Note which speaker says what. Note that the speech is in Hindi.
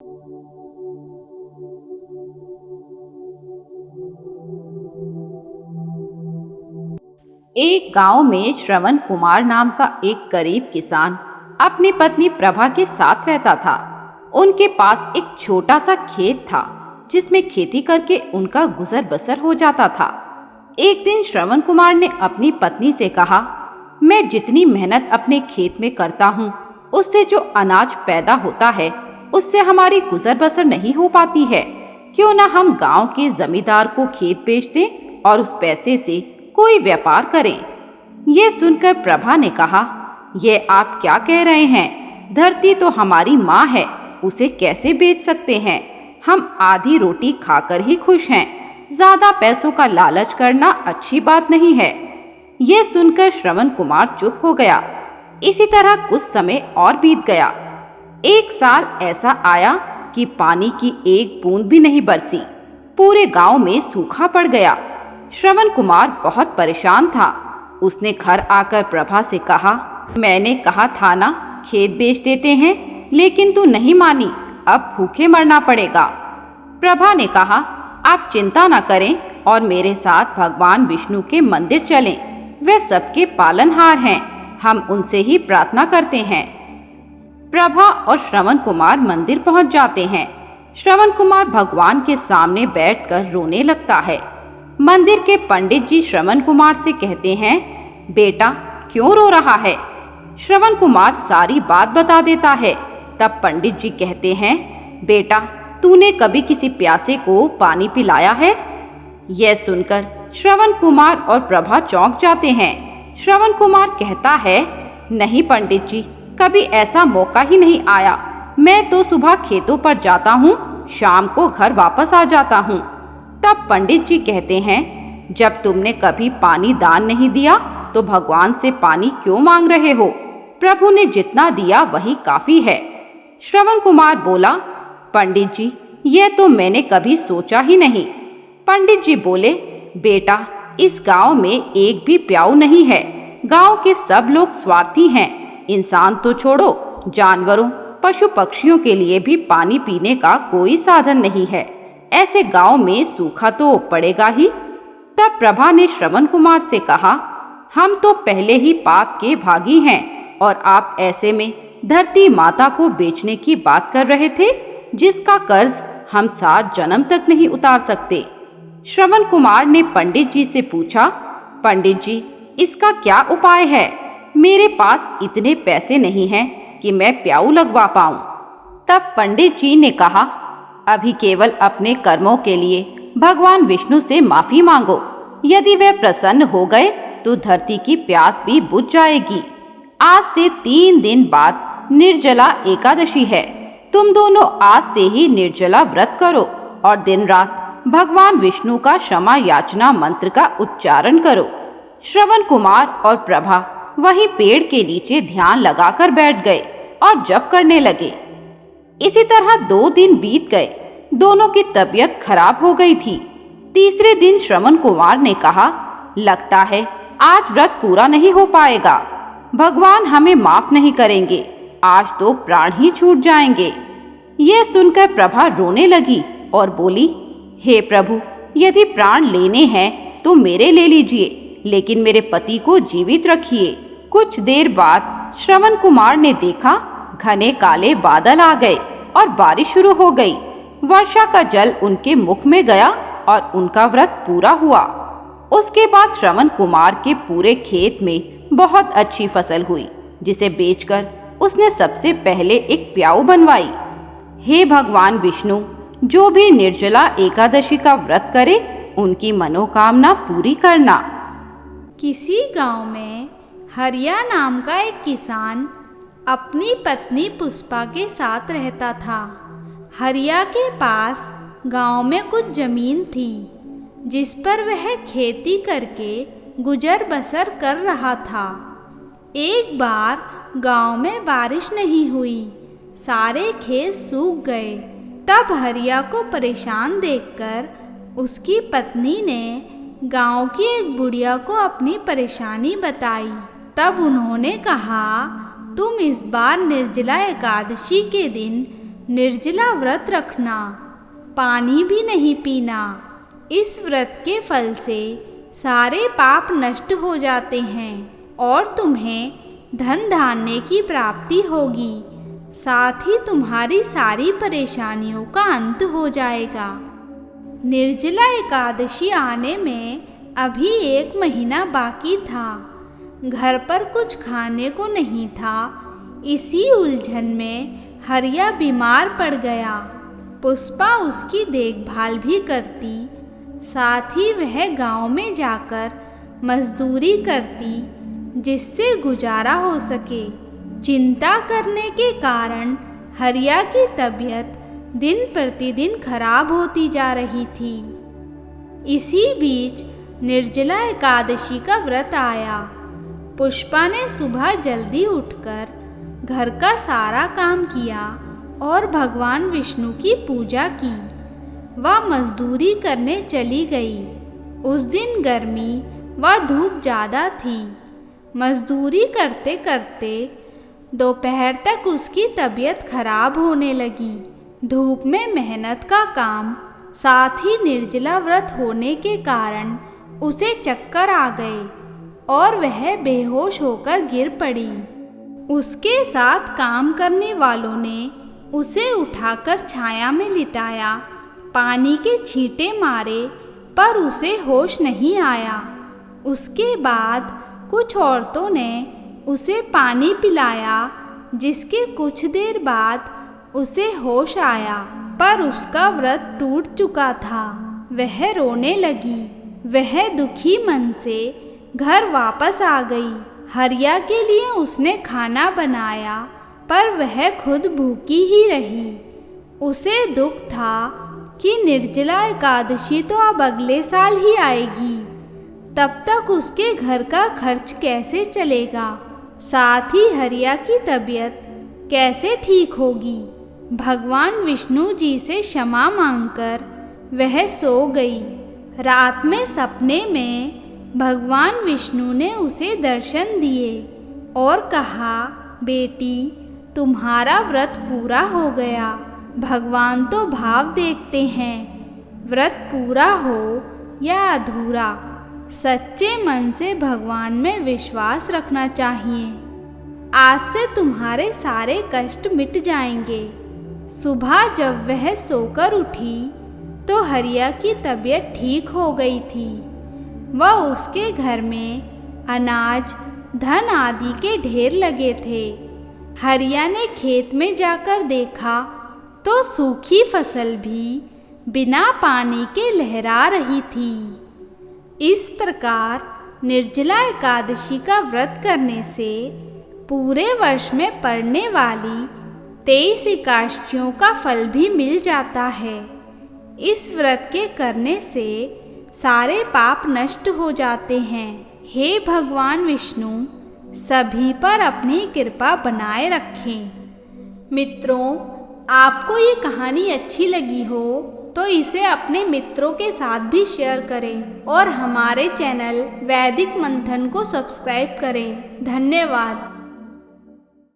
Speaker 1: एक गांव में श्रवण कुमार नाम का एक गरीब किसान अपनी पत्नी प्रभा के साथ रहता था। उनके पास एक छोटा सा खेत था जिसमें खेती करके उनका गुजर बसर हो जाता था। एक दिन श्रवण कुमार ने अपनी पत्नी से कहा, मैं जितनी मेहनत अपने खेत में करता हूँ उससे जो अनाज पैदा होता है उससे हमारी गुजर बसर नहीं हो पाती है। क्यों ना हम गांव के जमींदार को खेत बेच दें और उस पैसे से कोई व्यापार करें। ये सुनकर प्रभा ने कहा, ये आप क्या कह रहे हैं? धरती तो हमारी माँ है, उसे कैसे बेच सकते हैं? हम आधी रोटी खाकर ही खुश हैं। ज्यादा पैसों का लालच करना अच्छी बात नहीं है। ये सुनकर श्रवण कुमार चुप हो गया। इसी तरह कुछ समय और बीत गया। एक साल ऐसा आया कि पानी की एक बूंद भी नहीं बरसी। पूरे गांव में सूखा पड़ गया। श्रवण कुमार बहुत परेशान था। उसने घर आकर प्रभा से कहा, मैंने कहा था ना खेत बेच देते हैं, लेकिन तू नहीं मानी। अब भूखे मरना पड़ेगा। प्रभा ने कहा, आप चिंता न करें और मेरे साथ भगवान विष्णु के मंदिर चलें। वे सबके पालनहार हैं, हम उनसे ही प्रार्थना करते हैं। प्रभा और श्रवण कुमार मंदिर पहुंच जाते हैं। श्रवण कुमार भगवान के सामने बैठकर रोने लगता है। मंदिर के पंडित जी श्रवण कुमार से कहते हैं, बेटा क्यों रो रहा है? श्रवण कुमार सारी बात बता देता है। तब पंडित जी कहते हैं, बेटा तूने कभी किसी प्यासे को पानी पिलाया है? यह सुनकर श्रवण कुमार और प्रभा चौंक जाते हैं। श्रवण कुमार कहता है, नहीं पंडित जी, कभी ऐसा मौका ही नहीं आया। मैं तो सुबह खेतों पर जाता हूँ, शाम को घर वापस आ जाता हूँ। तब पंडित जी कहते हैं, जब तुमने कभी पानी दान नहीं दिया तो भगवान से पानी क्यों मांग रहे हो? प्रभु ने जितना दिया वही काफी है। श्रवण कुमार बोला, पंडित जी यह तो मैंने कभी सोचा ही नहीं। पंडित जी बोले, बेटा इस गांव में एक भी प्याऊ नहीं है। गांव के सब लोग स्वार्थी हैं। इंसान तो छोड़ो, जानवरों पशु पक्षियों के लिए भी पानी पीने का कोई साधन नहीं है। ऐसे गांव में सूखा तो पड़ेगा ही। तब प्रभा ने श्रवण कुमार से कहा, हम तो पहले ही पाप के भागी हैं और आप ऐसे में धरती माता को बेचने की बात कर रहे थे, जिसका कर्ज हम 7 जन्म तक नहीं उतार सकते। श्रवण कुमार ने पंडित जी से पूछा, पंडित जी इसका क्या उपाय है? मेरे पास इतने पैसे नहीं हैं कि मैं प्याऊ लगवा पाऊं। तब पंडित जी ने कहा, अभी केवल अपने कर्मों के लिए भगवान विष्णु से माफी मांगो। यदि वे प्रसन्न हो गए तो धरती की प्यास भी बुझ जाएगी। आज से 3 दिन बाद निर्जला एकादशी है। तुम दोनों आज से ही निर्जला व्रत करो और दिन रात भगवान विष्णु का क्षमा याचना मंत्र का उच्चारण करो। श्रवण कुमार और प्रभा वहीं पेड़ के नीचे ध्यान लगाकर बैठ गए और जप करने लगे। इसी तरह 2 दिन बीत गए। दोनों की तबीयत खराब हो गई थी। तीसरे दिन श्रवण कुमार ने कहा, लगता है आज व्रत पूरा नहीं हो पाएगा। भगवान हमें माफ नहीं करेंगे। आज तो प्राण ही छूट जाएंगे। यह सुनकर प्रभा रोने लगी और बोली, हे प्रभु, यदि प्राण लेने हैं तो मेरे ले लीजिए, लेकिन मेरे पति को जीवित रखिए। कुछ देर बाद श्रवण कुमार ने देखा घने काले बादल आ गए और बारिश शुरू हो गई। वर्षा का जल उनके मुख में गया और उनका व्रत पूरा हुआ। उसके बाद श्रवण कुमार के पूरे खेत में बहुत अच्छी फसल हुई, जिसे बेचकर उसने सबसे पहले एक प्याऊ बनवाई। हे भगवान विष्णु, जो भी निर्जला एकादशी का व्रत करे उनकी मनोकामना पूरी करना।
Speaker 2: किसी गांव में हरिया नाम का एक किसान अपनी पत्नी पुष्पा के साथ रहता था। हरिया के पास गांव में कुछ जमीन थी, जिस पर वह खेती करके गुजर बसर कर रहा था। एक बार गांव में बारिश नहीं हुई, सारे खेत सूख गए। तब हरिया को परेशान देखकर उसकी पत्नी ने गांव की एक बुढ़िया को अपनी परेशानी बताई। तब उन्होंने कहा, तुम इस बार निर्जला एकादशी के दिन निर्जला व्रत रखना, पानी भी नहीं पीना। इस व्रत के फल से सारे पाप नष्ट हो जाते हैं और तुम्हें धन धान्य की प्राप्ति होगी। साथ ही तुम्हारी सारी परेशानियों का अंत हो जाएगा। निर्जला एकादशी आने में अभी 1 महीना बाकी था। घर पर कुछ खाने को नहीं था। इसी उलझन में हरिया बीमार पड़ गया। पुष्पा उसकी देखभाल भी करती, साथ ही वह गांव में जाकर मजदूरी करती जिससे गुजारा हो सके। चिंता करने के कारण हरिया की तबीयत दिन प्रतिदिन खराब होती जा रही थी। इसी बीच निर्जला एकादशी का व्रत आया। पुष्पा ने सुबह जल्दी उठकर घर का सारा काम किया और भगवान विष्णु की पूजा की। वह मजदूरी करने चली गई। उस दिन गर्मी व धूप ज़्यादा थी। मजदूरी करते करते दोपहर तक उसकी तबीयत खराब होने लगी। धूप में मेहनत का काम, साथ ही निर्जला व्रत होने के कारण उसे चक्कर आ गए और वह बेहोश होकर गिर पड़ी। उसके साथ काम करने वालों ने उसे उठाकर छाया में लिटाया, पानी के छींटे मारे पर उसे होश नहीं आया। उसके बाद कुछ औरतों ने उसे पानी पिलाया, जिसके कुछ देर बाद उसे होश आया, पर उसका व्रत टूट चुका था। वह रोने लगी। वह दुखी मन से घर वापस आ गई। हरिया के लिए उसने खाना बनाया, पर वह खुद भूखी ही रही। उसे दुख था कि निर्जला एकादशी तो अब अगले साल ही आएगी। तब तक उसके घर का खर्च कैसे चलेगा? साथ ही हरिया की तबीयत कैसे ठीक होगी? भगवान विष्णु जी से क्षमा मांगकर वह सो गई। रात में सपने में भगवान विष्णु ने उसे दर्शन दिए और कहा, बेटी, तुम्हारा व्रत पूरा हो गया। भगवान तो भाव देखते हैं। व्रत पूरा हो या अधूरा, सच्चे मन से भगवान में विश्वास रखना चाहिए। आज से तुम्हारे सारे कष्ट मिट जाएंगे। सुबह जब वह सोकर उठी तो हरिया की तबीयत ठीक हो गई थी। वह उसके घर में अनाज, धन आदि के ढेर लगे थे। हरिया ने खेत में जाकर देखा तो सूखी फसल भी बिना पानी के लहरा रही थी। इस प्रकार निर्जला एकादशी का व्रत करने से पूरे वर्ष में पड़ने वाली 23 एकादशियों का फल भी मिल जाता है। इस व्रत के करने से सारे पाप नष्ट हो जाते हैं। हे भगवान विष्णु, सभी पर अपनी कृपा बनाए रखें। मित्रों, आपको ये कहानी अच्छी लगी हो तो इसे अपने मित्रों के साथ भी शेयर करें और हमारे चैनल वैदिक मंथन को सब्सक्राइब करें। धन्यवाद।